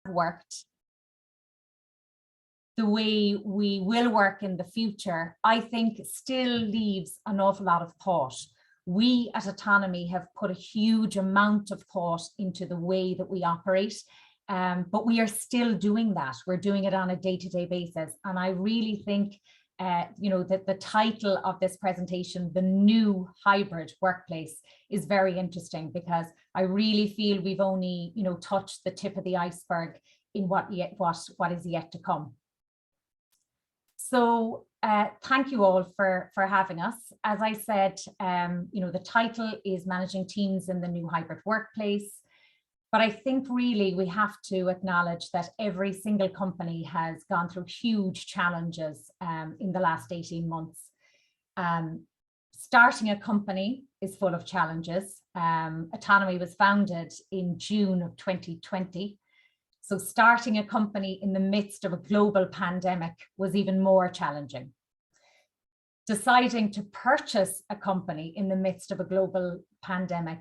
worked, the way we will work in the future, I think still leaves an awful lot of thought. We at Otonomee have put a huge amount of thought into the way that we operate, but we are still doing that. We're doing it on a day-to-day basis. And I really think, that the title of this presentation, The New Hybrid Workplace, is very interesting, because I really feel we've only, touched the tip of the iceberg in what is yet to come. So thank you all for having us. As I said, the title is Managing Teams in the New Hybrid Workplace. But I think really we have to acknowledge that every single company has gone through huge challenges in the last 18 months. Starting a company is full of challenges. Otonomee was founded in June of 2020. So starting a company in the midst of a global pandemic was even more challenging. Deciding to purchase a company in the midst of a global pandemic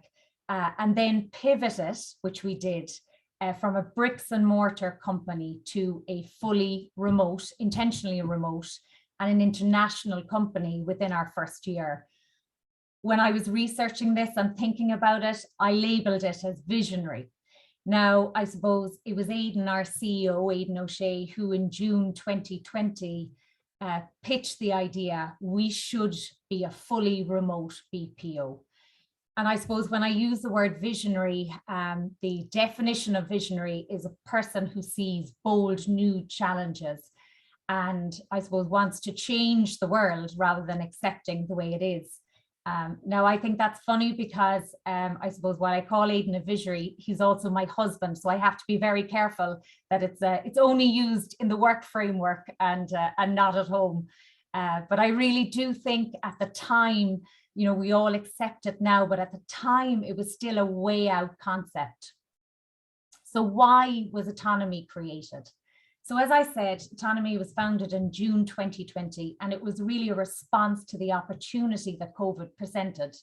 and then pivot it, which we did, from a bricks and mortar company to a fully remote, intentionally remote, and an international company within our first year. When I was researching this and thinking about it, I labeled it as visionary. Now, I suppose it was Aidan, our CEO, Hilary O'Shea, who in June 2020 pitched the idea we should be a fully remote BPO. And I suppose when I use the word visionary, the definition of visionary is a person who sees bold new challenges and I suppose wants to change the world rather than accepting the way it is. Now, I think that's funny because I suppose while I call Aidan a visionary, he's also my husband. So I have to be very careful that it's only used in the work framework and not at home. But I really do think at the time, we all accept it now, but at the time it was still a way out concept. So why was Otonomee created? So as I said, Otonomee was founded in June 2020, and it was really a response to the opportunity that COVID presented.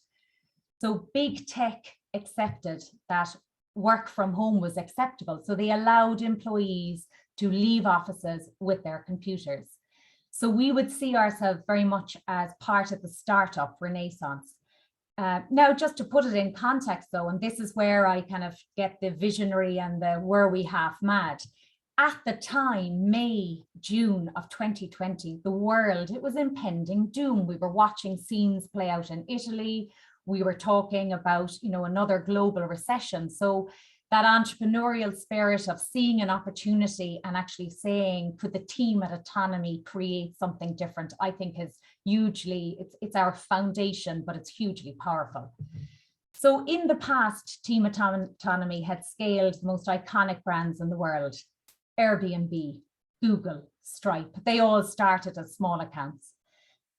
So big tech accepted that work from home was acceptable. So they allowed employees to leave offices with their computers. So we would see ourselves very much as part of the startup renaissance. Now, just to put it in context though, and this is where I kind of get the visionary and the were we half mad. At the time, May, June of 2020, the world, it was impending doom. We were watching scenes play out in Italy. We were talking about, another global recession. So that entrepreneurial spirit of seeing an opportunity and actually saying, could the team at Otonomee create something different, I think is hugely, it's our foundation, but it's hugely powerful. So in the past, Team Otonomee had scaled the most iconic brands in the world. Airbnb, Google, Stripe, they all started as small accounts.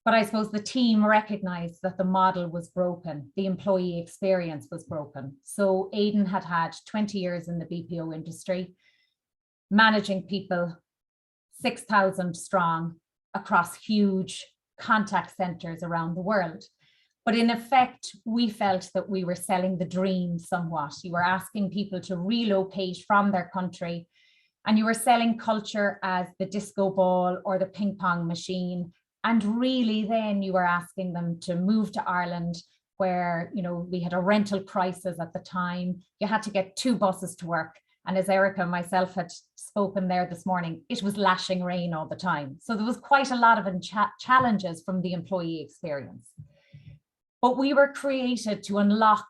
But I suppose the team recognized that the model was broken, the employee experience was broken. So Aidan had 20 years in the BPO industry, managing people 6,000 strong across huge contact centers around the world. But in effect, we felt that we were selling the dream somewhat. You were asking people to relocate from their country, and you were selling culture as the disco ball or the ping pong machine. And really then you were asking them to move to Ireland where, we had a rental crisis at the time. You had to get 2 buses to work. And as Erica and myself had spoken there this morning, it was lashing rain all the time. So there was quite a lot of challenges from the employee experience. But we were created to unlock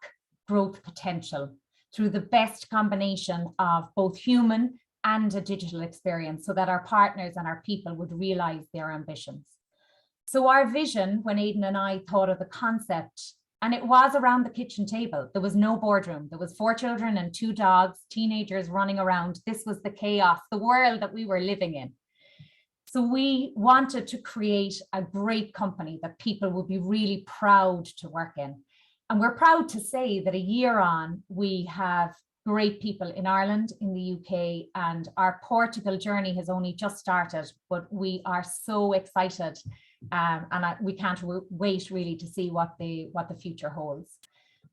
growth potential through the best combination of both human and a digital experience so that our partners and our people would realize their ambitions. So our vision, when Aidan and I thought of the concept, and it was around the kitchen table, there was no boardroom, there was 4 children and 2 dogs, teenagers running around. This was the chaos, the world that we were living in. So we wanted to create a great company that people would be really proud to work in. And we're proud to say that a year on, we have great people in Ireland, in the UK, and our Portugal journey has only just started, but we are so excited we can't wait really to see what the future holds.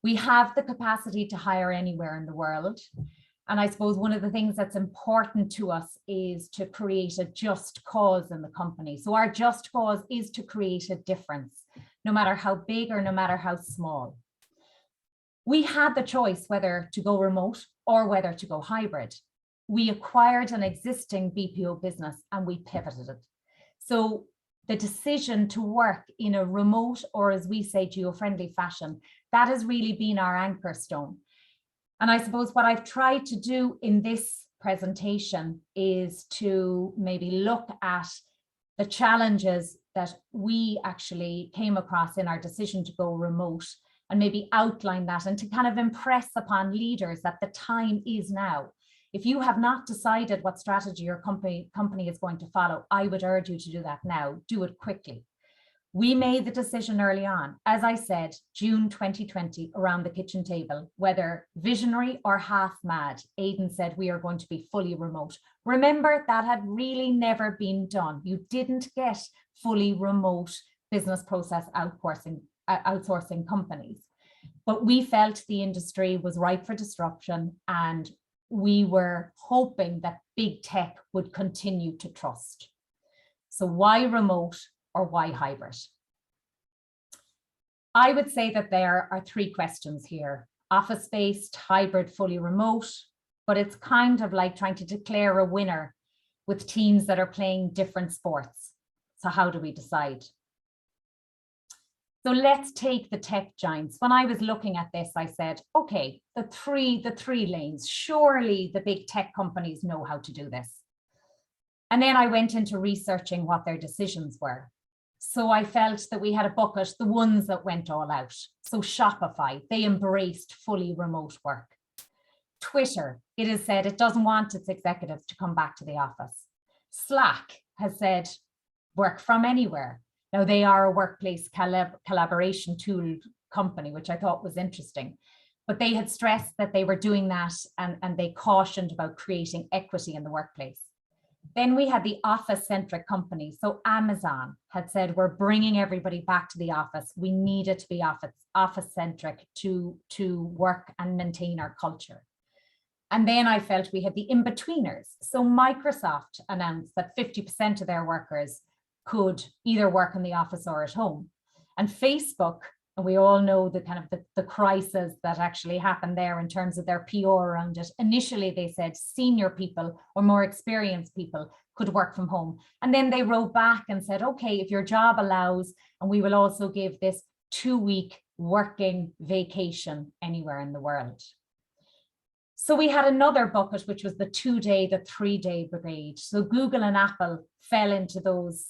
We have the capacity to hire anywhere in the world. And I suppose one of the things that's important to us is to create a just cause in the company. So our just cause is to create a difference, no matter how big or no matter how small. We had the choice whether to go remote or whether to go hybrid. We acquired an existing BPO business and we pivoted it. So the decision to work in a remote, or as we say, geo-friendly fashion, that has really been our anchor stone. And I suppose what I've tried to do in this presentation is to maybe look at the challenges that we actually came across in our decision to go remote, and maybe outline that, and to kind of impress upon leaders that the time is now. If you have not decided what strategy your company is going to follow, I would urge you to do that now. Do it quickly. We made the decision early on, as I said, June 2020, around the kitchen table, whether visionary or half mad. Aidan said we are going to be fully remote. Remember, that had really never been done. You didn't get fully remote business process outsourcing companies. But we felt the industry was ripe for disruption, and we were hoping that big tech would continue to trust. So why remote or why hybrid? I would say that there are three questions here: office-based, hybrid, fully remote, but it's kind of like trying to declare a winner with teams that are playing different sports. So how do we decide? So let's take the tech giants. When I was looking at this, I said, okay, the three lanes, surely the big tech companies know how to do this. And then I went into researching what their decisions were. So I felt that we had a bucket, the ones that went all out. So Shopify, they embraced fully remote work. Twitter, it is said it doesn't want its executives to come back to the office. Slack has said work from anywhere. Now, they are a workplace collaboration tool company, which I thought was interesting. But they had stressed that they were doing that, and they cautioned about creating equity in the workplace. Then we had the office-centric companies. So Amazon had said, we're bringing everybody back to the office. We need it to be office-centric to work and maintain our culture. And then I felt we had the in-betweeners. So Microsoft announced that 50% of their workers could either work in the office or at home. And Facebook, and we all know the kind of the crisis that actually happened there in terms of their PR around it. Initially, they said senior people or more experienced people could work from home. And then they wrote back and said, okay, if your job allows, and we will also give this 2-week working vacation anywhere in the world. So we had another bucket, which was the 2-day, the 3-day brigade. So Google and Apple fell into those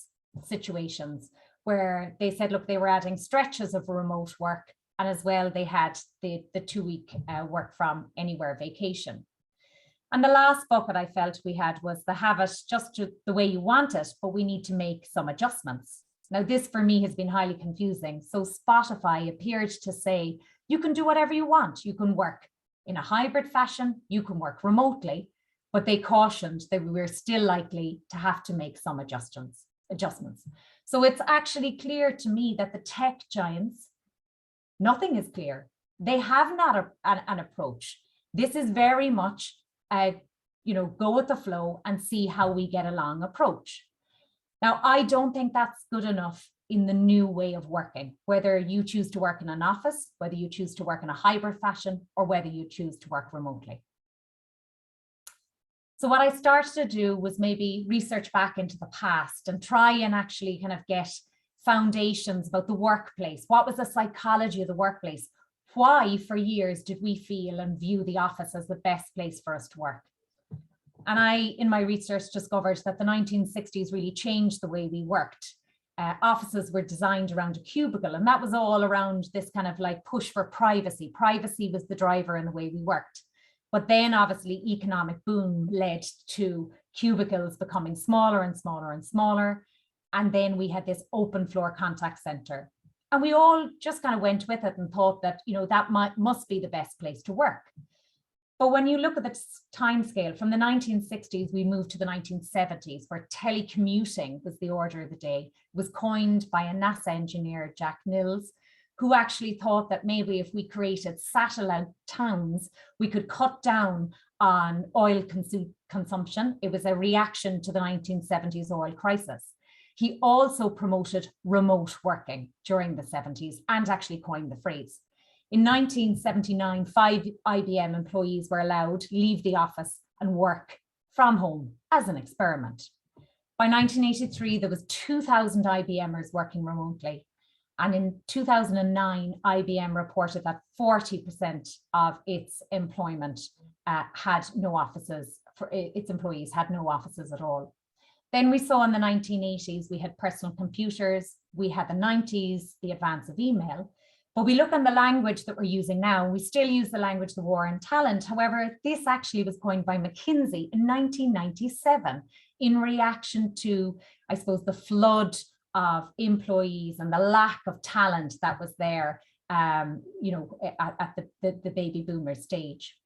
situations where they said, look, they were adding stretches of remote work, and as well they had the 2-week work from anywhere vacation. And the last bucket I felt we had was the have it just the way you want it, but we need to make some adjustments. Now, this for me has been highly confusing. So Spotify appeared to say, you can do whatever you want. You can work in a hybrid fashion, you can work remotely, but they cautioned that we were still likely to have to make some adjustments. So it's actually clear to me that the tech giants, nothing is clear. They have not an approach. This is very much a, go with the flow and see how we get along approach. Now, I don't think that's good enough in the new way of working, whether you choose to work in an office, whether you choose to work in a hybrid fashion, or whether you choose to work remotely. So what I started to do was maybe research back into the past and try and actually kind of get foundations about the workplace. What was the psychology of the workplace? Why, for years, did we feel and view the office as the best place for us to work? And I, in my research, discovered that the 1960s really changed the way we worked. Offices were designed around a cubicle, and that was all around this kind of like push for privacy. Privacy was the driver in the way we worked. But then obviously economic boom led to cubicles becoming smaller and smaller and smaller. And then we had this open floor contact center. And we all just kind of went with it and thought that, that must be the best place to work. But when you look at the time scale, from the 1960s, we moved to the 1970s, where telecommuting was the order of the day. It was coined by a NASA engineer, Jack Nils, who actually thought that maybe if we created satellite towns, we could cut down on oil consumption. It was a reaction to the 1970s oil crisis. He also promoted remote working during the 70s and actually coined the phrase. In 1979, 5 IBM employees were allowed to leave the office and work from home as an experiment. By 1983, there was 2,000 IBMers working remotely. And in 2009, IBM reported that 40% of its employment had no offices, its employees had no offices at all. Then we saw in the 1980s, we had personal computers, we had the 90s, the advance of email. But we look on the language that we're using now, we still use the language of the war on talent. However, this actually was coined by McKinsey in 1997 in reaction to, I suppose, the flood of employees and the lack of talent that was there, at the baby boomer stage.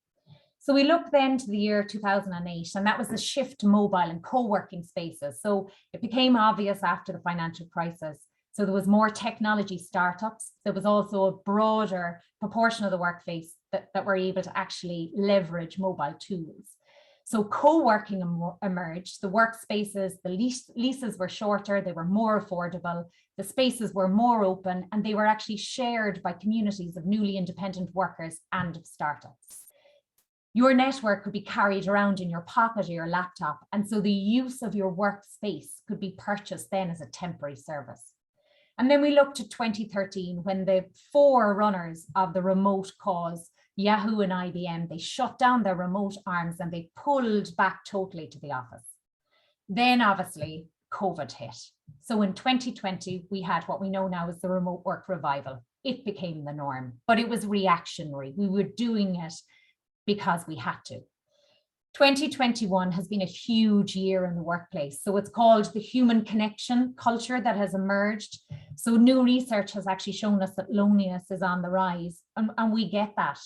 So we look then to the year 2008, and that was the shift to mobile and co-working spaces. So it became obvious after the financial crisis. So there was more technology startups. There was also a broader proportion of the workforce that were able to actually leverage mobile tools. So co-working emerged, the workspaces, the leases were shorter, they were more affordable, the spaces were more open, and they were actually shared by communities of newly independent workers and of startups. Your network could be carried around in your pocket or your laptop, and so the use of your workspace could be purchased then as a temporary service. And then we look to 2013 when the forerunners of the remote cause, Yahoo and IBM, they shut down their remote arms and they pulled back totally to the office. Then obviously COVID hit. So in 2020, we had what we know now as the remote work revival. It became the norm, but it was reactionary. We were doing it because we had to. 2021 has been a huge year in the workplace. So it's called the human connection culture that has emerged. So new research has actually shown us that loneliness is on the rise, and we get that.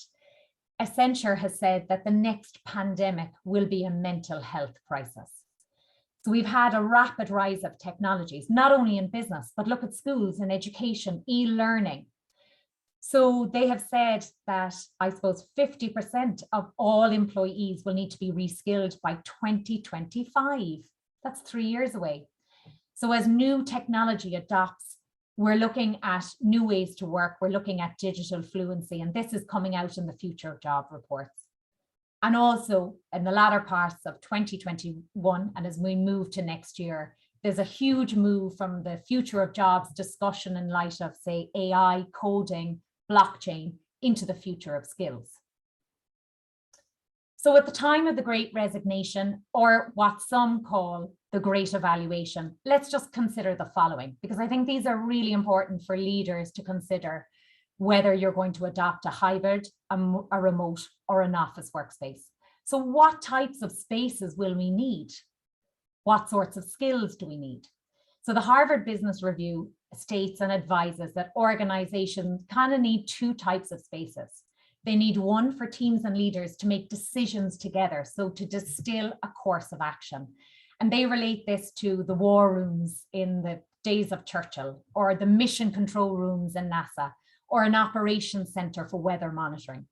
Accenture has said that the next pandemic will be a mental health crisis. So we've had a rapid rise of technologies, not only in business, but look at schools and education, e-learning. So they have said that, I suppose, 50% of all employees will need to be reskilled by 2025. That's 3 years away. So as new technology adopts, we're looking at new ways to work. We're looking at digital fluency, and this is coming out in the future of job reports. And also in the latter parts of 2021, and as we move to next year, there's a huge move from the future of jobs discussion in light of, say, AI, coding, blockchain, into the future of skills. So at the time of the Great Resignation, or what some call the Great Evaluation, let's just consider the following, because I think these are really important for leaders to consider whether you're going to adopt a hybrid, a remote, or an office workspace. So what types of spaces will we need? What sorts of skills do we need? So the Harvard Business Review states and advises that organizations kind of need 2 types of spaces. They need one for teams and leaders to make decisions together, so to distill a course of action. And they relate this to the war rooms in the days of Churchill, or the mission control rooms in NASA, or an operations center for weather monitoring.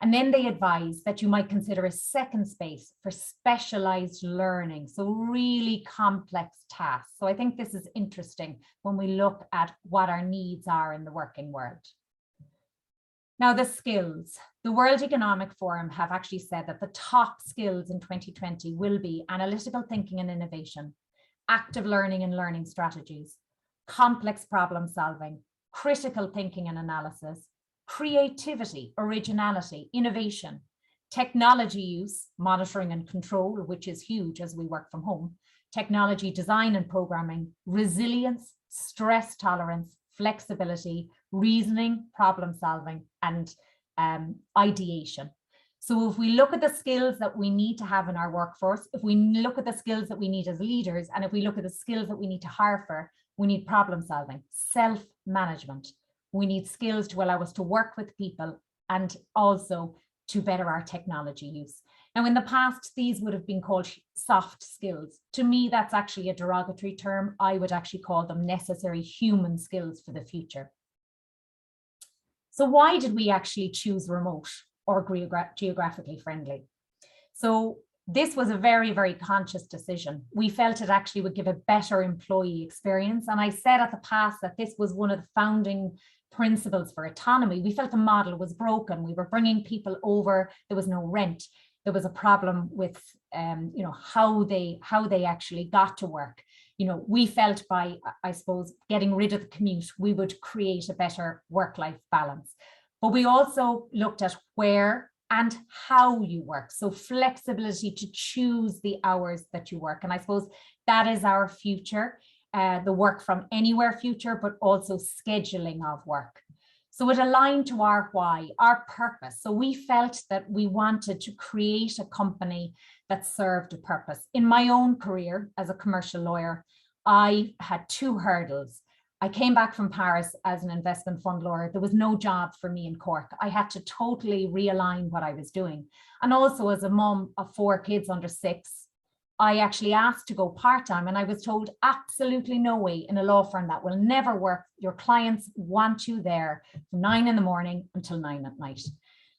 And then they advise that you might consider a second space for specialized learning, so really complex tasks. So I think this is interesting when we look at what our needs are in the working world. Now, the skills. The World Economic Forum have actually said that the top skills in 2020 will be analytical thinking and innovation, active learning and learning strategies, complex problem solving, critical thinking and analysis, creativity, originality, innovation, technology use, monitoring and control, which is huge as we work from home, technology design and programming, resilience, stress tolerance, flexibility, reasoning, problem solving, and ideation. So if we look at the skills that we need to have in our workforce, if we look at the skills that we need as leaders, and if we look at the skills that we need to hire for, we need problem solving, self-management. We need skills to allow us to work with people and also to better our technology use. Now, in the past, these would have been called soft skills. To me, that's actually a derogatory term. I would actually call them necessary human skills for the future. So why did we actually choose remote or geographically friendly? So this was a very, very conscious decision. We felt it actually would give a better employee experience. And I said at the past that this was one of the founding principles for autonomy. We felt the model was broken. We were bringing people over. There was no rent. There was a problem with, how they actually got to work. We felt by, I suppose, getting rid of the commute, we would create a better work-life balance. But we also looked at where and how you work. So flexibility to choose the hours that you work. And I suppose that is our future, the work from anywhere future, but also scheduling of work. So it aligned to our why, our purpose. So we felt that we wanted to create a company that served a purpose. In my own career as a commercial lawyer, I had two hurdles. I came back from Paris as an investment fund lawyer. There was no job for me in Cork. I had to totally realign what I was doing. And also as a mom of 4 kids under 6, I actually asked to go part-time and I was told absolutely no way in a law firm that will never work. Your clients want you there from 9 in the morning until 9 at night.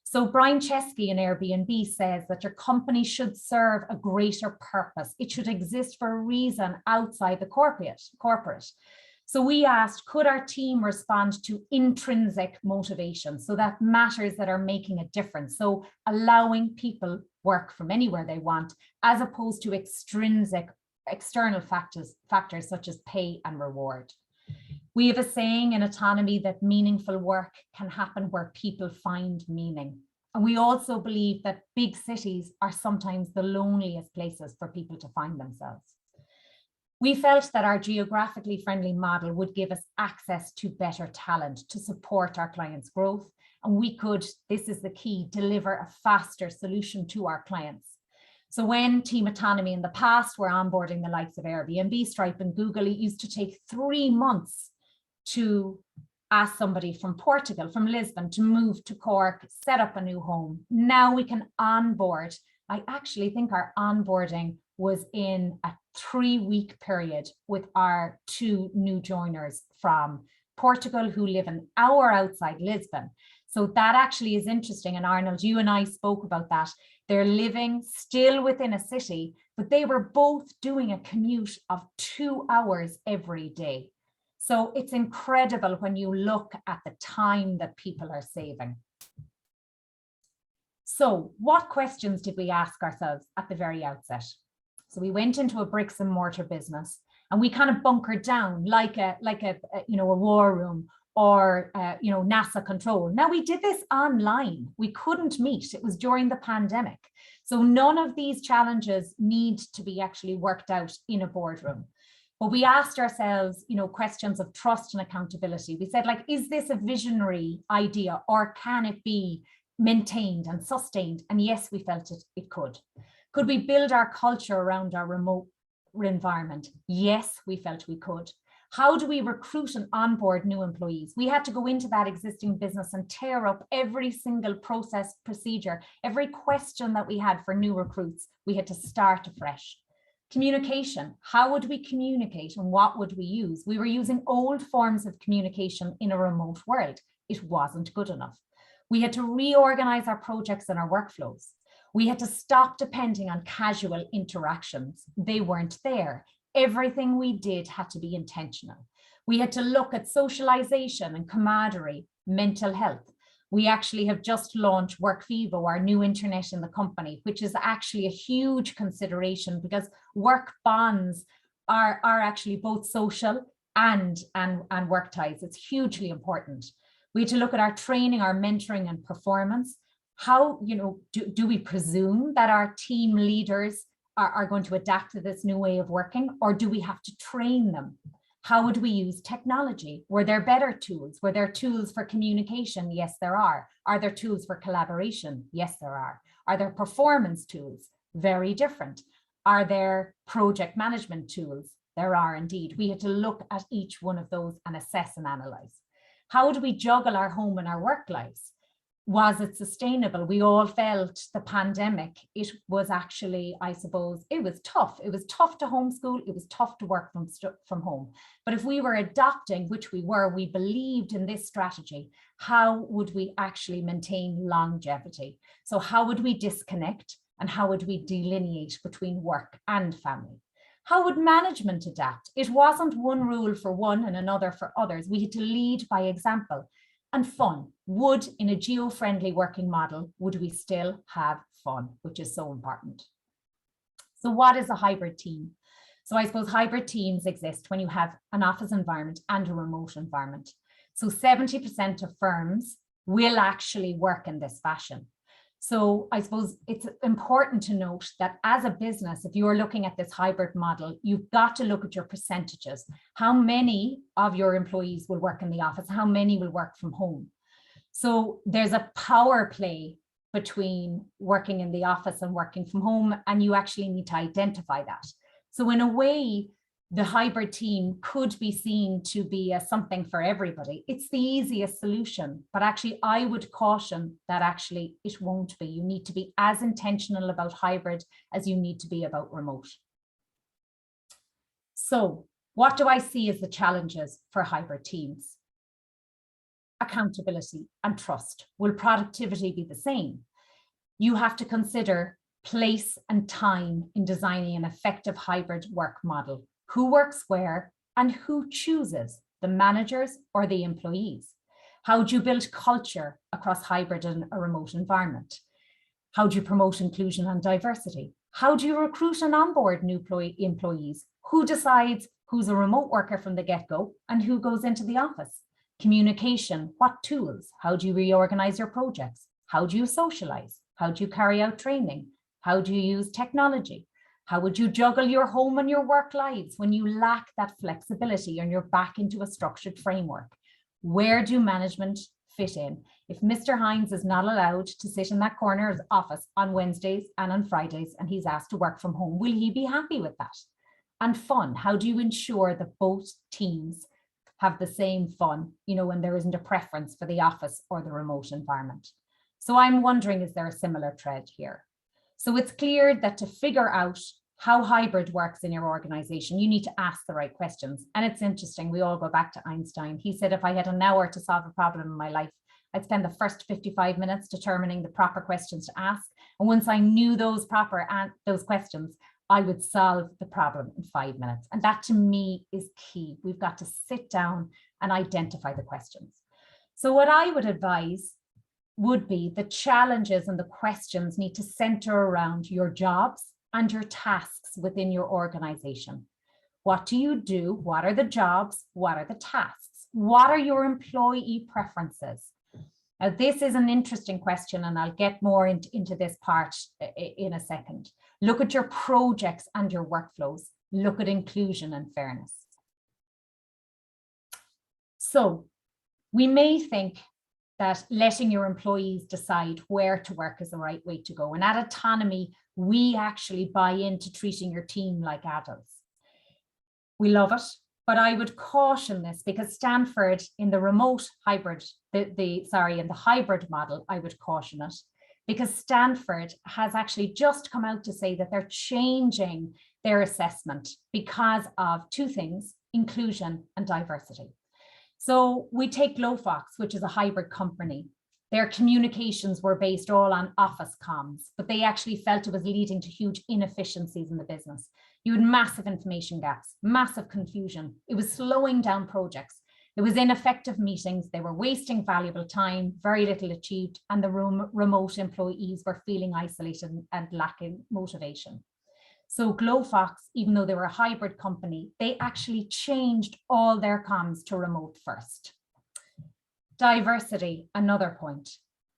So Brian Chesky in Airbnb says that your company should serve a greater purpose. It should exist for a reason outside the corporate. So we asked, could our team respond to intrinsic motivation? So that matters that are making a difference. So allowing people work from anywhere they want, as opposed to extrinsic external factors such as pay and reward. We have a saying in Otonomee that meaningful work can happen where people find meaning. And we also believe that big cities are sometimes the loneliest places for people to find themselves. We felt that our geographically friendly model would give us access to better talent to support our clients' growth. And we could, this is the key, deliver a faster solution to our clients. So when Team Otonomee in the past were onboarding the likes of Airbnb, Stripe and Google, it used to take 3 months to ask somebody from Portugal, from Lisbon, to move to Cork, set up a new home. Now we can onboard. I actually think our onboarding was in a 3-week period with our 2 new joiners from Portugal who live an hour outside Lisbon. So that actually is interesting. And Arnold, you and I spoke about that. They're living still within a city, but they were both doing a commute of 2 hours every day. So it's incredible when you look at the time that people are saving. So what questions did we ask ourselves at the very outset? So we went into a bricks and mortar business and we kind of bunkered down like a war room or NASA control. Now we did this online. We couldn't meet. It was during the pandemic. So none of these challenges need to be actually worked out in a boardroom. But we asked ourselves, questions of trust and accountability. We said, is this a visionary idea or can it be maintained and sustained? And yes, we felt it could. Could we build our culture around our remote environment? Yes, we felt we could. How do we recruit and onboard new employees? We had to go into that existing business and tear up every single process, procedure, every question that we had for new recruits. We had to start afresh. Communication, how would we communicate and what would we use? We were using old forms of communication in a remote world. It wasn't good enough. We had to reorganize our projects and our workflows. We had to stop depending on casual interactions. They weren't there. Everything we did had to be intentional. We had to look at socialization and camaraderie, mental health. We actually have just launched WorkVivo, our new internet in the company, which is actually a huge consideration because work bonds are actually both social and work ties. It's hugely important. We had to look at our training, our mentoring and performance. How, do we presume that our team leaders are going to adapt to this new way of working, or do we have to train them? How would we use technology? Were there better tools? Were there tools for communication? Yes, there are. Are there tools for collaboration? Yes, there are. Are there performance tools? Very different. Are there project management tools? There are indeed. We had to look at each one of those and assess and analyze. How do we juggle our home and our work lives? Was it sustainable? We all felt the pandemic, it was actually, I suppose, it was tough. It was tough to homeschool. It was tough to work from home. But if we were adopting, which we were, we believed in this strategy, how would we actually maintain longevity? So how would we disconnect and how would we delineate between work and family? How would management adapt? It wasn't one rule for one and another for others. We had to lead by example. And fun. Would, in a geo-friendly working model, would we still have fun, which is so important. So what is a hybrid team? So I suppose hybrid teams exist when you have an office environment and a remote environment. So 70% of firms will actually work in this fashion. So I suppose it's important to note that as a business, if you're looking at this hybrid model, you've got to look at your percentages. How many of your employees will work in the office? How many will work from home? So there's a power play between working in the office and working from home, and you actually need to identify that. So in a way, the hybrid team could be seen to be something for everybody. It's the easiest solution, but actually I would caution that actually it won't be. You need to be as intentional about hybrid as you need to be about remote. So what do I see as the challenges for hybrid teams? Accountability and trust. Will productivity be the same? You have to consider place and time in designing an effective hybrid work model. Who works where and who chooses, the managers or the employees? How do you build culture across hybrid and a remote environment? How do you promote inclusion and diversity? How do you recruit and onboard new employees? Who decides who's a remote worker from the get-go and who goes into the office? Communication, what tools? How do you reorganize your projects? How do you socialize? How do you carry out training? How do you use technology? How would you juggle your home and your work lives when you lack that flexibility and you're back into a structured framework? Where do management fit in? If Mr. Hines is not allowed to sit in that corner of his office on Wednesdays and on Fridays and he's asked to work from home, will he be happy with that? And fun, how do you ensure that both teams have the same fun, when there isn't a preference for the office or the remote environment? So I'm wondering, is there a similar thread here? So it's clear that to figure out how hybrid works in your organization, you need to ask the right questions. And it's interesting, we all go back to Einstein. He said, if I had an hour to solve a problem in my life, I'd spend the first 55 minutes determining the proper questions to ask. And once I knew those questions, I would solve the problem in 5 minutes. And that to me is key. We've got to sit down and identify the questions. So what I would advise would be the challenges and the questions need to center around your jobs and your tasks within your organization. What do you do? What are the jobs? What are the tasks? What are your employee preferences? Now, this is an interesting question, and I'll get more into this part in a second. Look at your projects and your workflows. Look at inclusion and fairness. So we may think that letting your employees decide where to work is the right way to go. And at Otonomee, we actually buy into treating your team like adults. We love it, but I would caution this because Stanford in the remote hybrid, in the hybrid model, I would caution it because Stanford has actually just come out to say that they're changing their assessment because of two things, inclusion and diversity. So we take Glowfox, which is a hybrid company. Their communications were based all on office comms, but they actually felt it was leading to huge inefficiencies in the business. You had massive information gaps, massive confusion. It was slowing down projects. It was ineffective meetings. They were wasting valuable time, very little achieved, and the remote employees were feeling isolated and lacking motivation. So Glowfox, even though they were a hybrid company, they actually changed all their comms to remote first. Diversity, another point.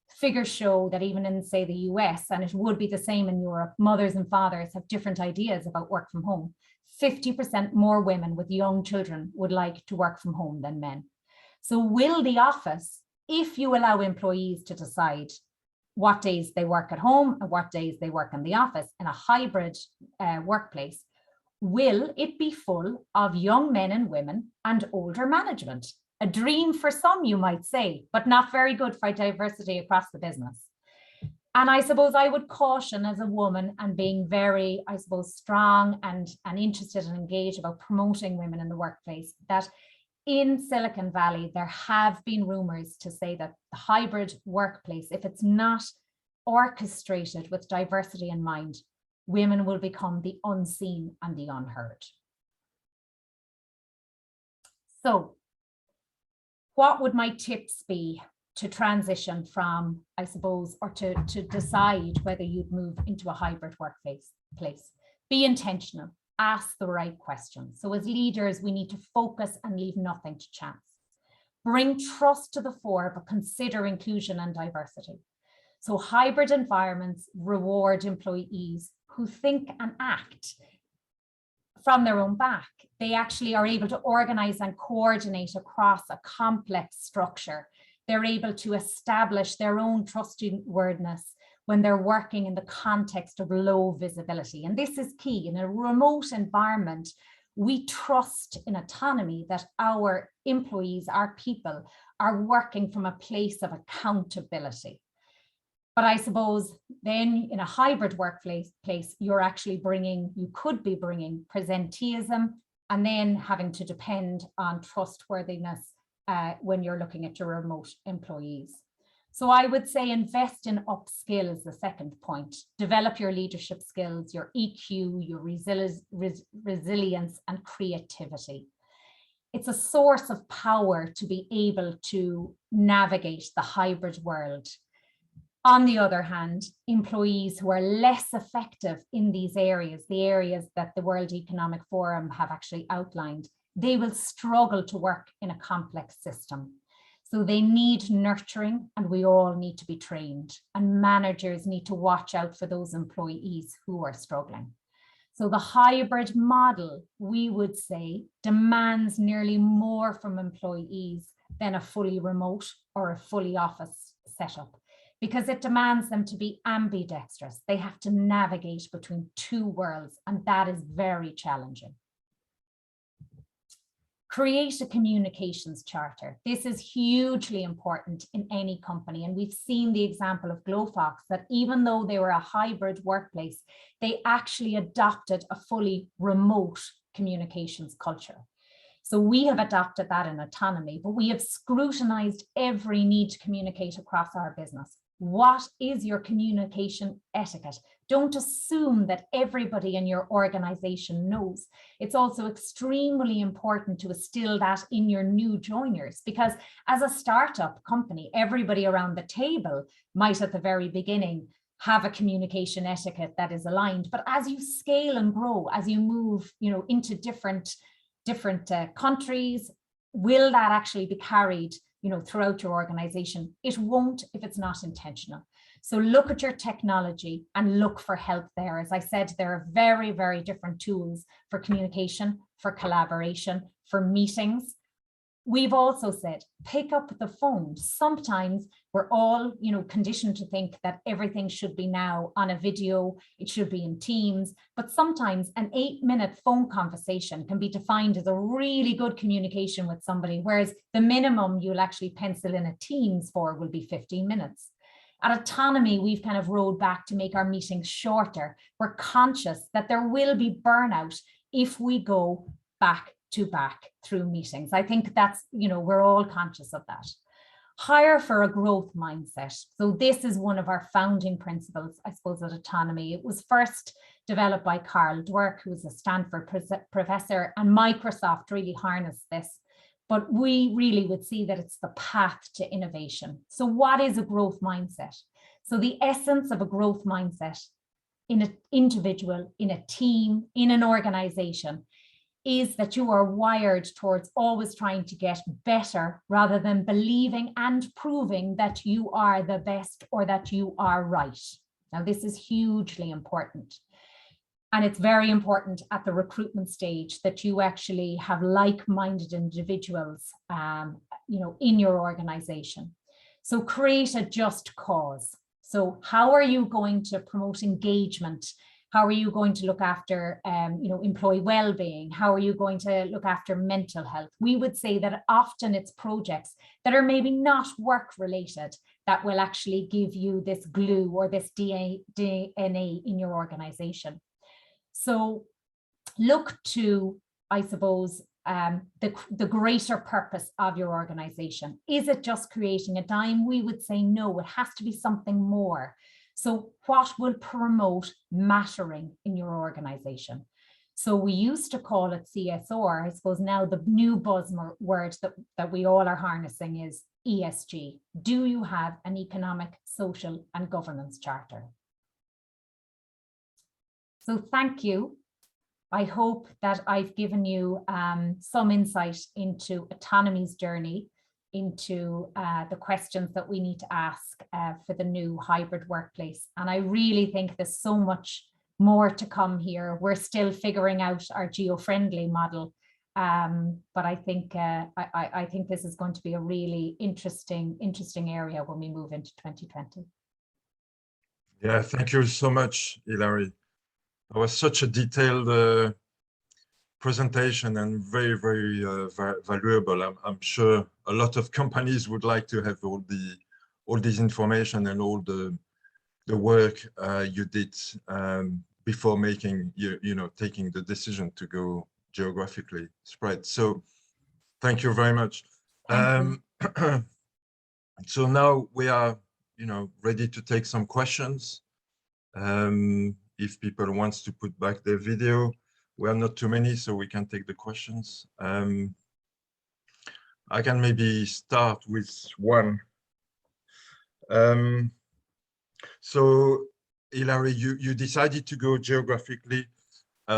Figures show that even in, say, the US, and it would be the same in Europe, mothers and fathers have different ideas about work from home. 50% more women with young children would like to work from home than men. So will the office, if you allow employees to decide what days they work at home and what days they work in the office in a hybrid workplace, will it be full of young men and women and older management? A dream for some, you might say, but not very good for diversity across the business. And I suppose I would caution as a woman and being very, I suppose, strong and interested and engaged about promoting women in the workplace, that in Silicon Valley, there have been rumors to say that the hybrid workplace, if it's not orchestrated with diversity in mind, women will become the unseen and the unheard. So what would my tips be to transition from, I suppose, or to decide whether you'd move into a hybrid workplace? Be intentional, ask the right questions. So as leaders, we need to focus and leave nothing to chance. Bring trust to the fore, but consider inclusion and diversity. So hybrid environments reward employees who think and act from their own back. They actually are able to organize and coordinate across a complex structure. They're able to establish their own trustworthiness when they're working in the context of low visibility. And this is key. In a remote environment, we trust in autonomy that our employees, our people, are working from a place of accountability. But I suppose then in a hybrid workplace, you're actually you could be bringing presenteeism and then having to depend on trustworthiness when you're looking at your remote employees. So I would say invest in upskill is the second point. Develop your leadership skills, your EQ, your resilience and creativity. It's a source of power to be able to navigate the hybrid world. On the other hand, employees who are less effective in these areas, the areas that the World Economic Forum have actually outlined, they will struggle to work in a complex system. So they need nurturing, and we all need to be trained, and managers need to watch out for those employees who are struggling. So the hybrid model, we would say, demands nearly more from employees than a fully remote or a fully office setup, because it demands them to be ambidextrous. They have to navigate between two worlds, and that is very challenging. Create a communications charter. This is hugely important in any company. And we've seen the example of Glowfox, that even though they were a hybrid workplace, they actually adopted a fully remote communications culture. So we have adopted that in Otonomee, but we have scrutinized every need to communicate across our business. What is your communication etiquette? Don't assume that everybody in your organization knows. It's also extremely important to instill that in your new joiners, because as a startup company, everybody around the table might at the very beginning have a communication etiquette that is aligned. But as you scale and grow, as you move, into different countries, will that actually be carried throughout your organization? It won't if it's not intentional. So look at your technology and look for help there. As I said, there are very, very different tools for communication, for collaboration, for meetings. We've also said, pick up the phone. Sometimes we're all, conditioned to think that everything should be now on a video, it should be in Teams, but sometimes an 8-minute phone conversation can be defined as a really good communication with somebody, whereas the minimum you'll actually pencil in a Teams for will be 15 minutes. At Otonomee, we've kind of rolled back to make our meetings shorter. We're conscious that there will be burnout if we go back to back through meetings. I think that's, we're all conscious of that. Hire for a growth mindset. So this is one of our founding principles, I suppose, at Otonomee. It was first developed by Carl Dweck, who was a Stanford professor, and Microsoft really harnessed this. But we really would see that it's the path to innovation. So what is a growth mindset? So the essence of a growth mindset in an individual, in a team, in an organization, is that you are wired towards always trying to get better rather than believing and proving that you are the best or that you are right. Now, this is hugely important. And it's very important at the recruitment stage that you actually have like-minded individuals, in your organization. So create a just cause. So how are you going to promote engagement How are you going to look after, employee well-being? How are you going to look after mental health? We would say that often it's projects that are maybe not work-related that will actually give you this glue or this DNA in your organization. So look to, I suppose, the greater purpose of your organization. Is it just creating a dime? We would say no, it has to be something more. So what will promote mattering in your organization? So we used to call it CSR. I suppose now the new buzzword that we all are harnessing is ESG. Do you have an economic, social, and governance charter? So thank you. I hope that I've given you some insight into Otonomee's journey, into the questions that we need to ask for the new hybrid workplace. And I really think there's so much more to come here. We're still figuring out our geo-friendly model, but I think I think this is going to be a really interesting area when we move into 2020. Yeah, thank you so much, Hilary. It was such a detailed presentation and very, very valuable. I'm sure a lot of companies would like to have all this information and all the work you did before making taking the decision to go geographically spread. So thank you very much. So now we are ready to take some questions. If people wants to put back their video, we are not too many, so we can take the questions. I can maybe start with one. So Hilary, you decided to go geographically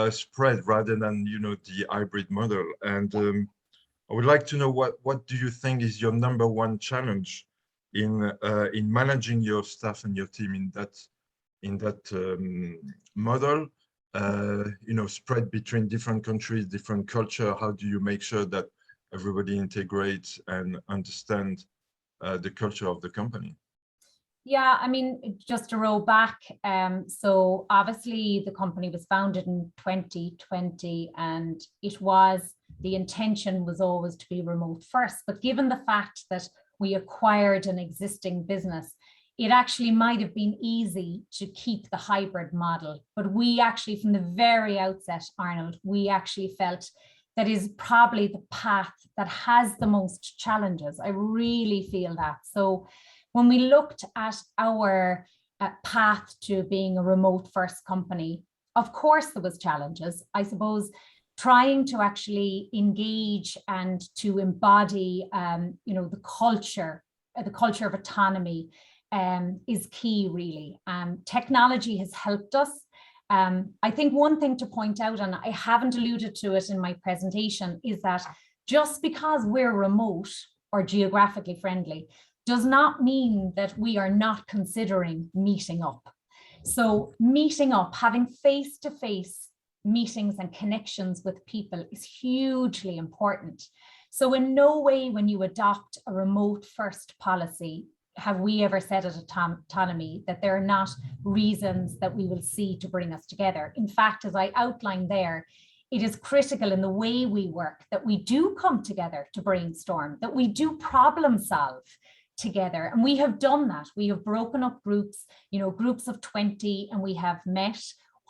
spread rather than the hybrid model, and I would like to know what do you think is your #1 challenge in managing your staff and your team in that model, spread between different countries, different culture? How do you make sure that everybody integrates and understand the culture of the company? Yeah, I mean, just to roll back, so obviously the company was founded in 2020, and the intention was always to be remote first. But given the fact that we acquired an existing business, it actually might have been easy to keep the hybrid model. But we actually, from the very outset, Arnold, we actually felt that is probably the path that has the most challenges. I really feel that. So when we looked at our path to being a remote first company, of course there was challenges. I suppose trying to actually engage and to embody, the culture of autonomy is key, really. Technology has helped us. I think one thing to point out, and I haven't alluded to it in my presentation, is that just because we're remote or geographically friendly does not mean that we are not considering meeting up. So meeting up, having face-to-face meetings and connections with people is hugely important. So in no way, when you adopt a remote first policy, have we ever said at Otonomee that there are not reasons that we will see to bring us together. In fact, as I outlined there, it is critical in the way we work that we do come together to brainstorm, that we do problem solve together. And we have done that. We have broken up groups, groups of 20, and we have met.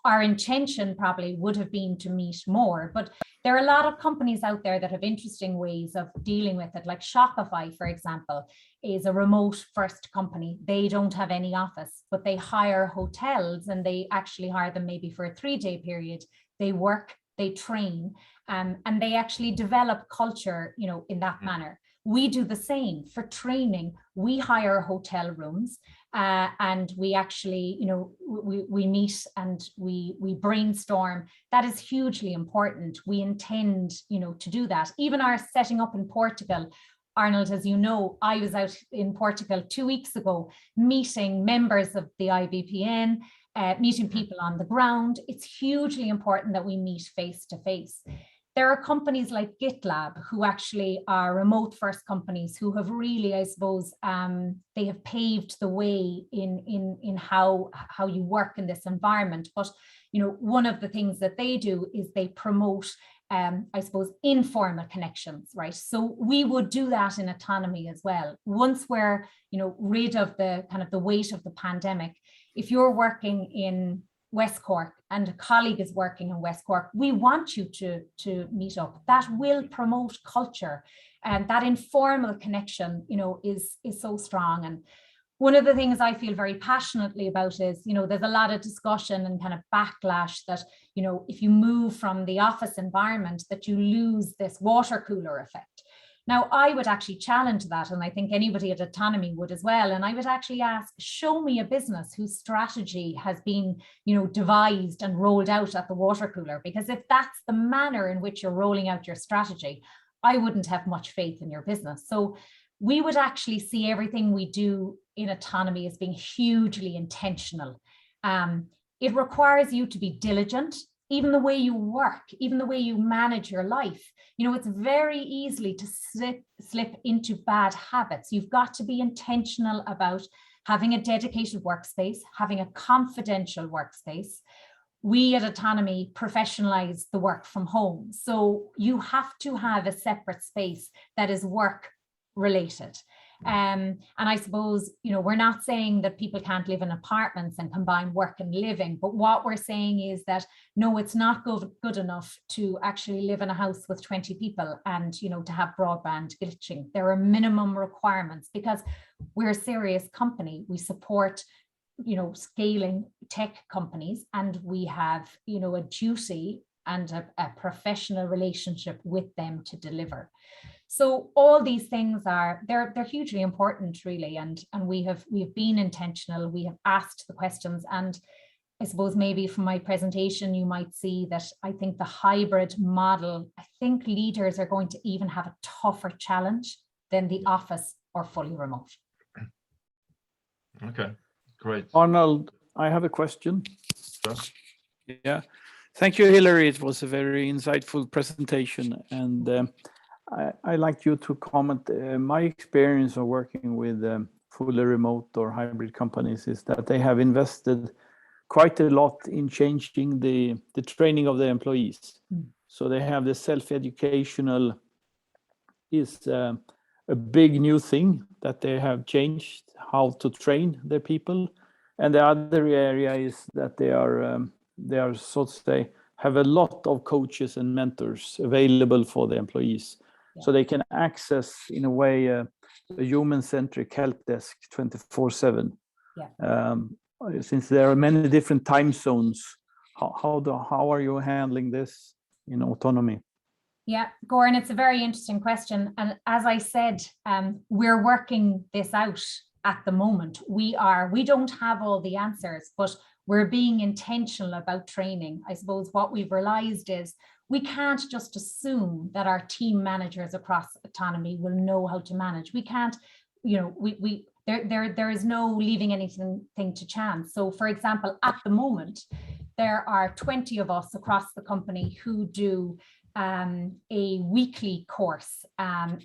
Our intention probably would have been to meet more, but there are a lot of companies out there that have interesting ways of dealing with it. Like Shopify, for example, is a remote first company. They don't have any office, but they hire hotels, and they actually hire them maybe for a 3-day period. They work, they train, and they actually develop culture, in that manner. We do the same for training. We hire hotel rooms, and we actually, we meet and we brainstorm. That is hugely important. We intend, to do that. Even our setting up in Portugal, Arnold, as you know, I was out in Portugal 2 weeks ago, meeting members of the IPBN, meeting people on the ground. It's hugely important that we meet face to face. There are companies like GitLab who actually are remote first companies who have really, I suppose, they have paved the way in how you work in this environment. But one of the things that they do is they promote, I suppose, informal connections, right? So we would do that in Otonomee as well. Once we're, rid of the kind of the weight of the pandemic, if you're working in West Cork and a colleague is working in West Cork, we want you to meet up. That will promote culture, and that informal connection, is so strong. And one of the things I feel very passionately about is, there's a lot of discussion and kind of backlash that, if you move from the office environment, that you lose this water cooler effect. Now, I would actually challenge that, and I think anybody at Otonomee would as well. And I would actually ask, show me a business whose strategy has been, devised and rolled out at the water cooler. Because if that's the manner in which you're rolling out your strategy, I wouldn't have much faith in your business. So we would actually see everything we do in Otonomee as being hugely intentional. It requires you to be diligent, even the way you work, even the way you manage your life. It's very easily to slip into bad habits. You've got to be intentional about having a dedicated workspace, having a confidential workspace. We at Otonomee professionalize the work from home. So you have to have a separate space that is work related. And I suppose, we're not saying that people can't live in apartments and combine work and living, but what we're saying is that, no, it's not good enough to actually live in a house with 20 people and, to have broadband glitching. There are minimum requirements because we're a serious company. We support, scaling tech companies, and we have, a duty and a professional relationship with them to deliver. So all these things they're hugely important, really, and we've been intentional. We have asked the questions, and I suppose maybe from my presentation you might see that I think the hybrid model, I think leaders are going to even have a tougher challenge than the office or fully remote. Okay, great. Arnold, I have a question. Sure. Yeah, thank you, Hilary. It was a very insightful presentation, and I'd like you to comment. My experience of working with fully remote or hybrid companies is that they have invested quite a lot in changing the training of the employees. So they have the self-educational is a big new thing that they have changed how to train their people. And the other area is that they are so to say have a lot of coaches and mentors available for the employees. So they can access, in a way, a human-centric help desk 24/7. Since there are many different time zones, how are you handling this in Otonomee? Yeah, Goran, it's a very interesting question. And as I said, we're working this out at the moment. We don't have all the answers, but we're being intentional about training. I suppose what we've realized is we can't just assume that our team managers across Otonomee will know how to manage. We can't, there is no leaving anything to chance. So for example, at the moment, there are 20 of us across the company who do a weekly course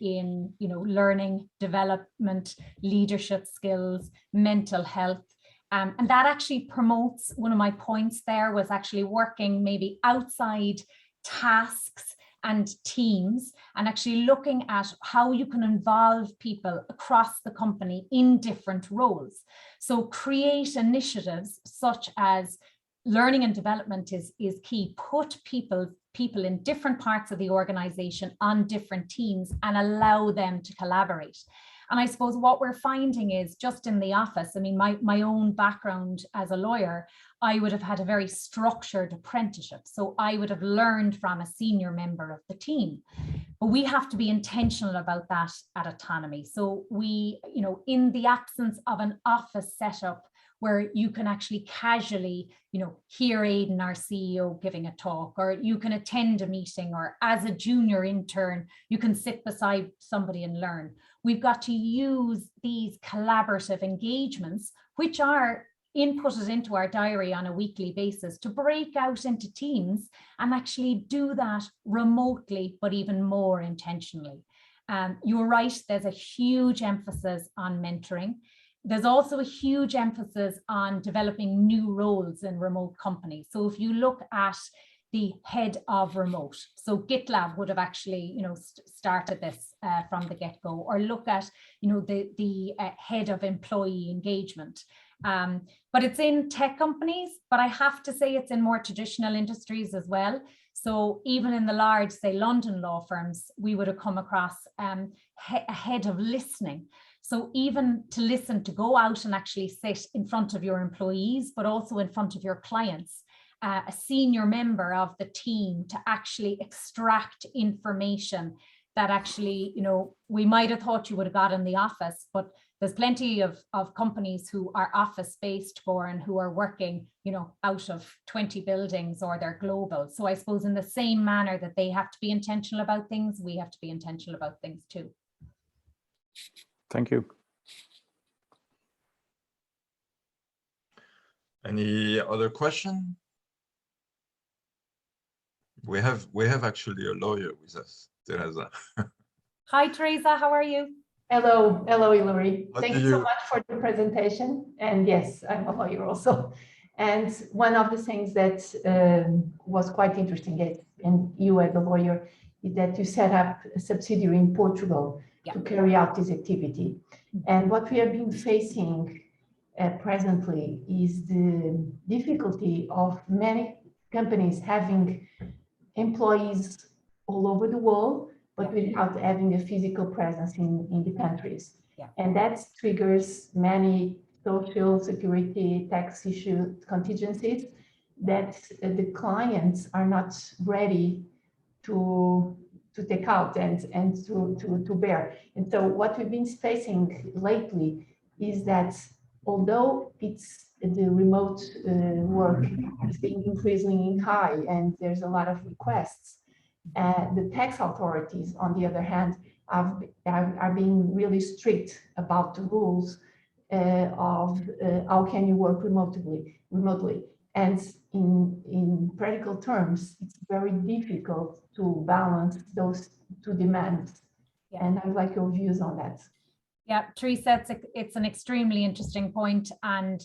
in learning, development, leadership skills, mental health. And that actually promotes, one of my points there was actually working maybe outside tasks and teams, and actually looking at how you can involve people across the company in different roles. So create initiatives such as learning and development is key. Put people in different parts of the organization on different teams and allow them to collaborate. And I suppose what we're finding is just in the office, I mean, my own background as a lawyer, I would have had a very structured apprenticeship. So I would have learned from a senior member of the team. But we have to be intentional about that at Otonomee. So we, in the absence of an office setup where you can actually casually, hear Aidan, our CEO, giving a talk, or you can attend a meeting, or as a junior intern, you can sit beside somebody and learn. We've got to use these collaborative engagements, which are inputted into our diary on a weekly basis, to break out into teams and actually do that remotely, but even more intentionally. You're right, there's a huge emphasis on mentoring. There's also a huge emphasis on developing new roles in remote companies. So if you look at the head of remote, so GitLab would have actually, started this from the get-go, or look at, the head of employee engagement. But it's in tech companies, but I have to say it's in more traditional industries as well. So even in the large, say, London law firms, we would have come across a head of listening. So even to listen, to go out and actually sit in front of your employees, but also in front of your clients, a senior member of the team, to actually extract information that actually, we might have thought you would have got in the office, but there's plenty of companies who are office-based for and who are working, out of 20 buildings, or they're global. So I suppose in the same manner that they have to be intentional about things, we have to be intentional about things too. Thank you. Any other question? We have actually a lawyer with us, Teresa. Hi, Teresa, how are you? Hello, Hilary. Thank you so much for the presentation. And yes, I'm a lawyer also. And one of the things that was quite interesting, and you as a lawyer, is that you set up a subsidiary in Portugal to carry out this activity. And what we have been facing presently is the difficulty of many companies having employees all over the world, but without having a physical presence in the countries. And that triggers many social security tax issue contingencies that the clients are not ready to take out and to bear. And so what we've been facing lately is that although it's the remote work is being increasingly high and there's a lot of requests, the tax authorities, on the other hand, are being really strict about the rules of how can you work remotely. And in practical terms, it's very difficult to balance those two demands. And I'd like your views on that. Yeah, Teresa, it's an extremely interesting point, and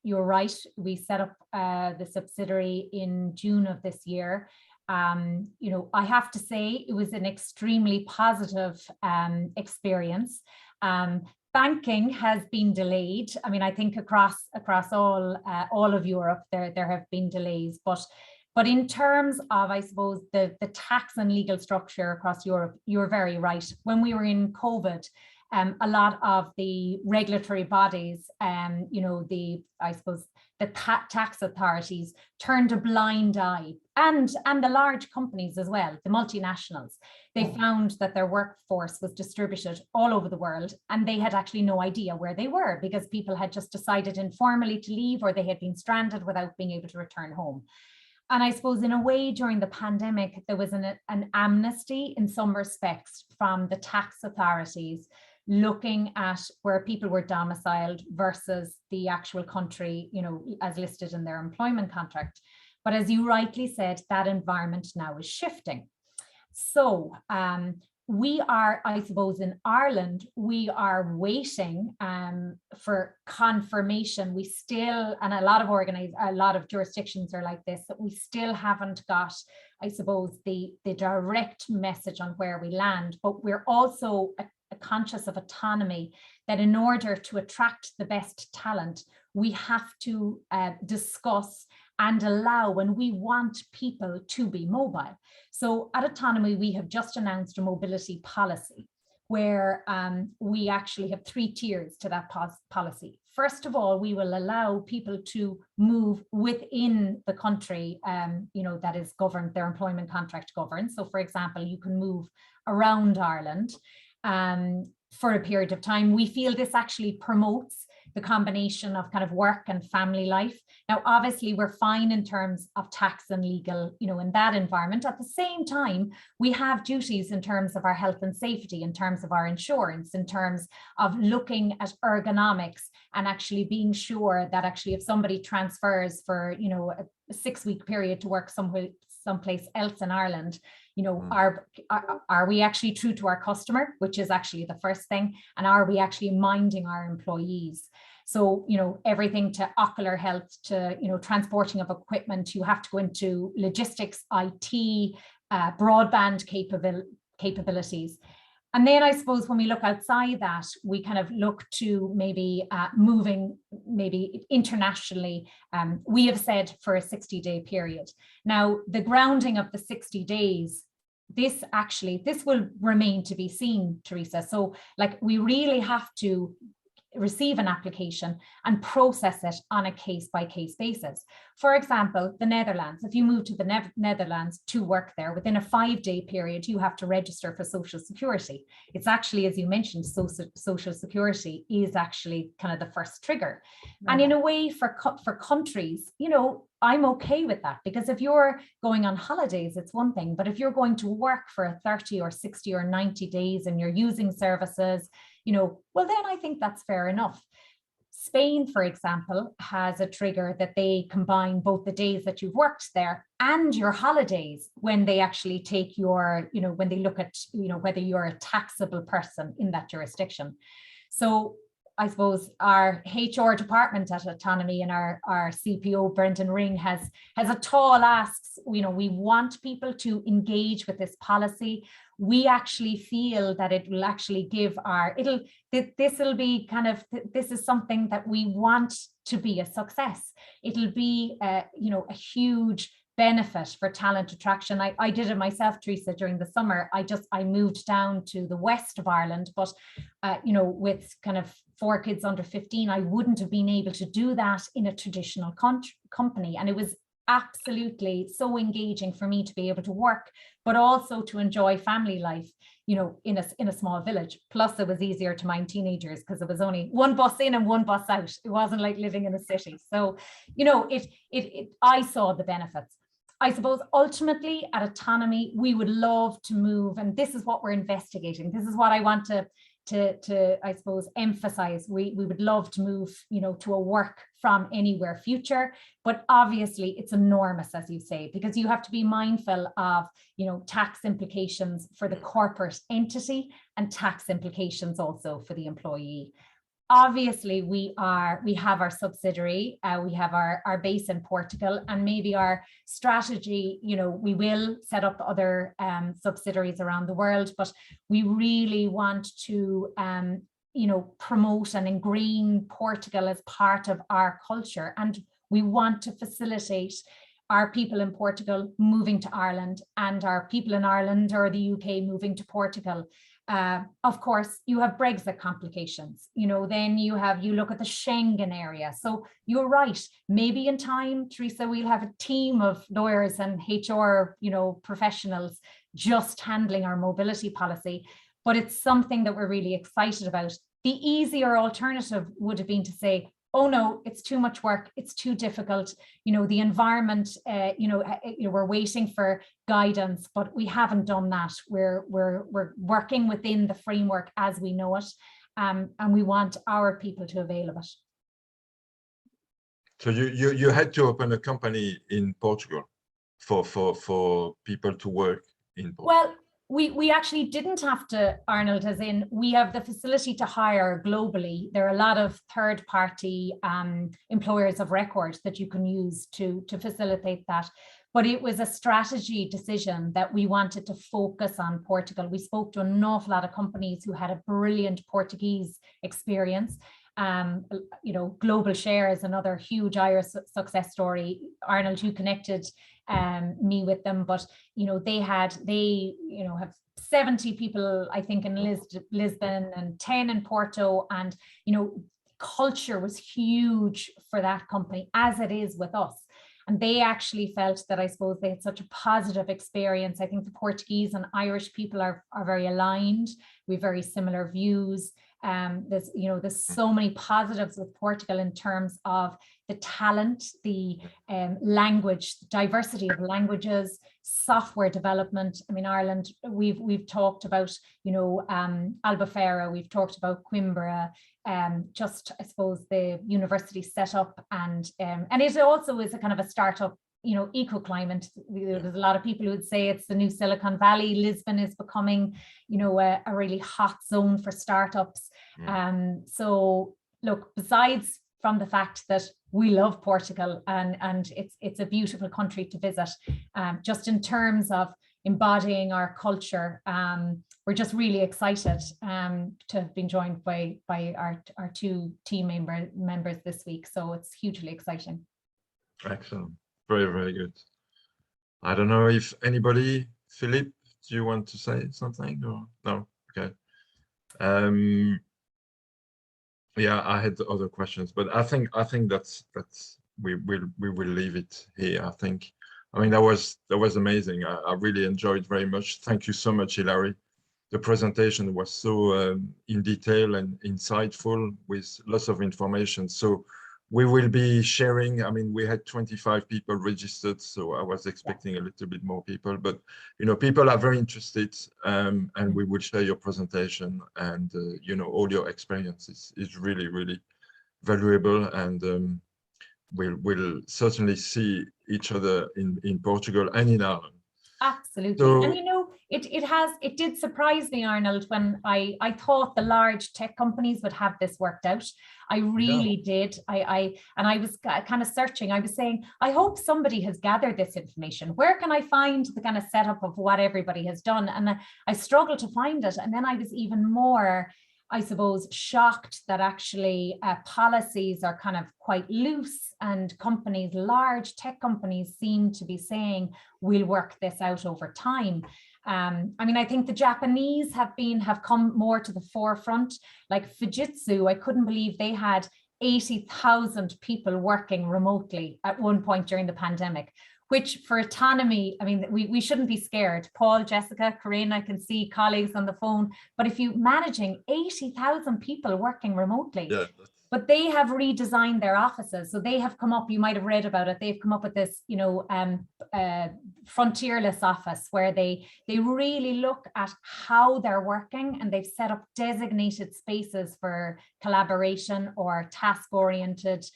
you're right. We set up the subsidiary in June of this year. I have to say it was an extremely positive experience. Banking has been delayed. I mean, I think across all of Europe, there have been delays, but in terms of, I suppose, the tax and legal structure across Europe, you're very right. When we were in COVID, a lot of the regulatory bodies, the tax authorities turned a blind eye, and the large companies as well, the multinationals. They found that their workforce was distributed all over the world, and they had actually no idea where they were, because people had just decided informally to leave, or they had been stranded without being able to return home. And I suppose in a way during the pandemic, there was an amnesty in some respects from the tax authorities, looking at where people were domiciled versus the actual country, as listed in their employment contract. But as you rightly said, that environment now is shifting. So we are, I suppose, in Ireland, we are waiting for confirmation. We still, and a lot of jurisdictions are like this, that we still haven't got, I suppose, the direct message on where we land. But we're also conscious of autonomy, that in order to attract the best talent, we have to discuss and allow, when we want people to be mobile. So at Otonomee, we have just announced a mobility policy where we actually have 3 tiers to that policy. First of all, we will allow people to move within the country, that is governed, their employment contract governs. So for example, you can move around Ireland for a period of time. We feel this actually promotes the combination of kind of work and family life. Now, obviously, we're fine in terms of tax and legal, in that environment. At the same time, we have duties in terms of our health and safety, in terms of our insurance, in terms of looking at ergonomics, and actually being sure that actually if somebody transfers for, a 6-week period to work someplace else in Ireland, you know, are we actually true to our customer, which is actually the first thing, and are we actually minding our employees? So, you know, everything to ocular health, to, you know, transporting of equipment, you have to go into logistics, IT, broadband capabilities. And then I suppose when we look outside that, we kind of look to maybe moving maybe internationally. We have said for a 60-day period. Now, the grounding of the 60 days, this will remain to be seen, Teresa. So like, we really have to receive an application and process it on a case-by-case basis. For example, the Netherlands, if you move to the Netherlands to work there, within a 5-day period, you have to register for Social Security. It's actually, as you mentioned, Social Security is actually kind of the first trigger. Right. And in a way, for countries, you know, I'm okay with that, because if you're going on holidays, it's one thing, but if you're going to work for 30 or 60 or 90 days and you're using services, you know, well, then I think that's fair enough. Spain, for example, has a trigger that they combine both the days that you've worked there and your holidays when they actually take your, you know, when they look at, you know, whether you're a taxable person in that jurisdiction. So I suppose our HR department at Otonomee and our CPO, Brendan Ring, has a tall ask. You know, we want people to engage with this policy. We actually feel that it will actually give this will be kind of, this is something that we want to be a success. It'll be, you know, a huge benefit for talent attraction. I did it myself, Teresa, during the summer. I moved down to the west of Ireland, but, you know, with kind of 4 kids under 15, I wouldn't have been able to do that in a traditional company. And it was absolutely so engaging for me to be able to work, but also to enjoy family life, you know, in a small village. Plus, it was easier to mind teenagers because it was only 1 bus in and 1 bus out. It wasn't like living in a city. So, you know, I saw the benefits. I suppose ultimately at Otonomee, we would love to move, and this is what we're investigating. This is what I want to I suppose emphasize. We would love to move, you know, to a work from anywhere future, but obviously it's enormous, as you say, because you have to be mindful of, you know, tax implications for the corporate entity and tax implications also for the employee. Obviously, we have our subsidiary, we have our base in Portugal, and maybe our strategy, you know, we will set up other subsidiaries around the world, but we really want to, you know, promote and ingrain Portugal as part of our culture. And we want to facilitate our people in Portugal moving to Ireland and our people in Ireland or the UK moving to Portugal. Of course, you have Brexit complications, you know, then you look at the Schengen area. So you're right, maybe in time, Teresa, we'll have a team of lawyers and HR, you know, professionals just handling our mobility policy, but it's something that we're really excited about. The easier alternative would have been to say, oh no, it's too much work, it's too difficult, you know, the environment, you know, we're waiting for guidance, but we haven't done that. We're working within the framework as we know it, and we want our people to avail of it. So you had to open a company in Portugal for people to work in Portugal? Well, we actually didn't have to, Arnold, as in we have the facility to hire globally. There are a lot of third-party employers of record that you can use to facilitate that. But it was a strategy decision that we wanted to focus on Portugal. We spoke to an awful lot of companies who had a brilliant Portuguese experience. You know, Global Share is another huge Irish success story. Arnold, you connected me with them, but you know, they you know, have 70 people, I think, in Lisbon and 10 in Porto, and you know, culture was huge for that company, as it is with us. And they actually felt that, I suppose, they had such a positive experience. I think the Portuguese and Irish people are very aligned. We have very similar views. There's so many positives with Portugal in terms of the talent, the language, diversity of languages, software development. I mean, Ireland, we've talked about, you know, Albufeira, we've talked about Coimbra, just, I suppose, the university setup, and it also is a kind of a startup eco-climate. There's a lot of people who would say it's the new Silicon Valley. Lisbon is becoming, a really hot zone for startups. So look, besides from the fact that we love Portugal and it's a beautiful country to visit, just in terms of embodying our culture, we're just really excited to have been joined by our two team members this week. So it's hugely exciting. Excellent. Very, very good. I don't know if anybody, Philippe, do you want to say something or no? Okay. Yeah, I had other questions, but I think that's we will leave it here. I think. I mean, that was amazing. I really enjoyed very much. Thank you so much, Hilary. The presentation was so in detail and insightful with lots of information. So we will be sharing. I mean, we had 25 people registered, so I was expecting a little bit more people, but people are very interested, and we will share your presentation and all your experiences is really, really valuable, and we'll certainly see each other in Portugal and in Ireland. Absolutely. So, and it did surprise me, Arnold, when I thought the large tech companies would have this worked out. I really did. I was kind of searching. I was saying, I hope somebody has gathered this information. Where can I find the kind of setup of what everybody has done? And I struggled to find it. And then I was even more, I suppose, shocked that actually policies are kind of quite loose, and companies, large tech companies, seem to be saying we'll work this out over time. I mean, I think the Japanese have come more to the forefront. Like Fujitsu, I couldn't believe they had 80,000 people working remotely at one point during the pandemic, which for Otonomee, I mean, we shouldn't be scared. Paul, Jessica, Corinne, I can see colleagues on the phone, but if you're managing 80,000 people working remotely, but they have redesigned their offices. So they have come up, you might have read about it, they've come up with this, frontierless office where they really look at how they're working, and they've set up designated spaces for collaboration or task-oriented,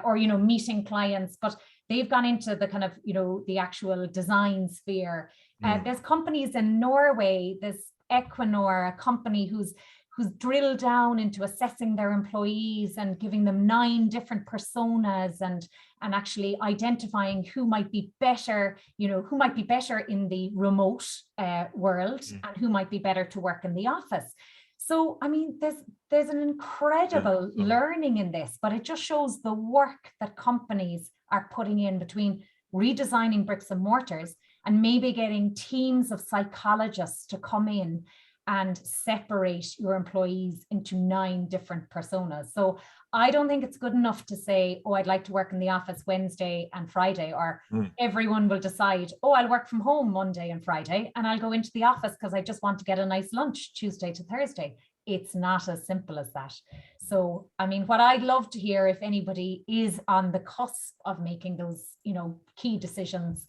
or, meeting clients. But they've gone into the kind of, the actual design sphere. There's companies in Norway, there's Equinor, a company who's drilled down into assessing their employees and giving them 9 different personas and actually identifying who might be better, who might be better in the remote world and who might be better to work in the office. So, I mean, there's an incredible learning in this, but it just shows the work that companies are putting in between redesigning bricks and mortars and maybe getting teams of psychologists to come in and separate your employees into 9 different personas. So I don't think it's good enough to say, oh, I'd like to work in the office Wednesday and Friday, or everyone will decide, oh, I'll work from home Monday and Friday, and I'll go into the office because I just want to get a nice lunch Tuesday to Thursday. It's not as simple as that. So, I mean, what I'd love to hear, if anybody is on the cusp of making those, key decisions,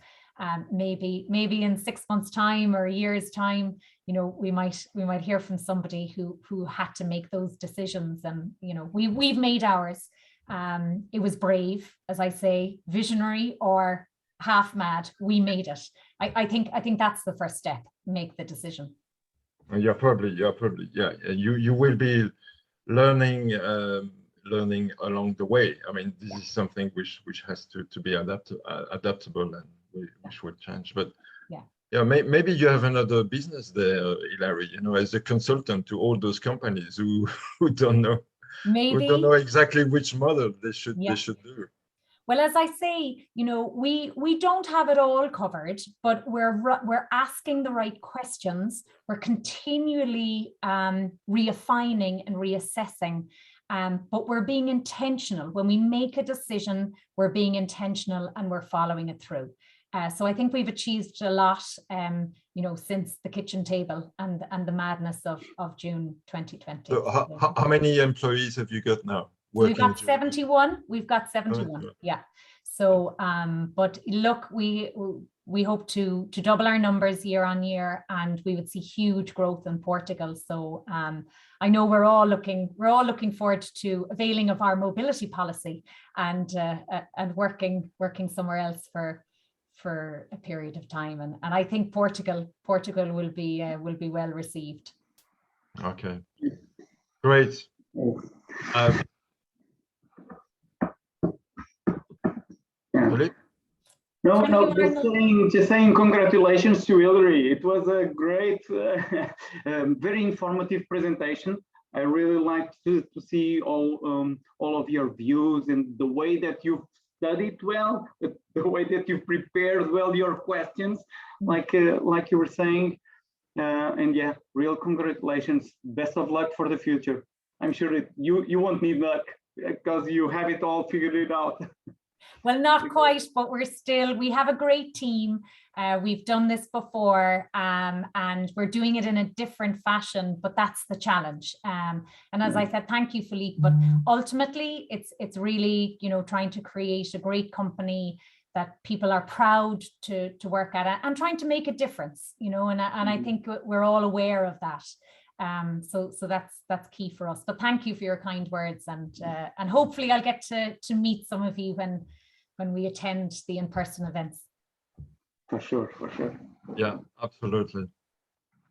maybe in 6 months' time or a year's time, we might hear from somebody who had to make those decisions, and we've made ours. It was brave, as I say, visionary or half mad. We made it. I think that's the first step. Make the decision. You're probably you will be learning along the way. I mean, this is something which has to be adaptable, and which will change. But maybe you have another business there, Hilary, as a consultant to all those companies who don't know, who don't know exactly which model they should do. Well, as I say, we don't have it all covered, but we're asking the right questions. We're continually refining and reassessing, but we're being intentional. When we make a decision, we're being intentional and we're following it through. So I think we've achieved a lot, since the kitchen table and the madness of June 2020. So how many employees have you got now? We've got 71. We've got 71. Yeah. So, but look, we hope to double our numbers year on year, and we would see huge growth in Portugal. So, I know we're all looking forward to availing of our mobility policy and working somewhere else for for a period of time, and I think Portugal will be well received. Okay, great. Philippe? No, Thank you, just saying congratulations to Hilary. It was a great, very informative presentation. I really liked to see all of your views and the way that you've studied well, the way that you've prepared well your questions, like you were saying. And yeah, real congratulations. Best of luck for the future. I'm sure that you won't need luck because you have it all figured out. Well, not quite, but we have a great team. We've done this before, and we're doing it in a different fashion, but that's the challenge. And as I said, thank you, Philippe, but ultimately it's really, trying to create a great company that people are proud to work at and trying to make a difference, and I think we're all aware of that. So that's key for us. But thank you for your kind words, and hopefully I'll get to meet some of you when we attend the in-person events. For sure. Yeah, absolutely.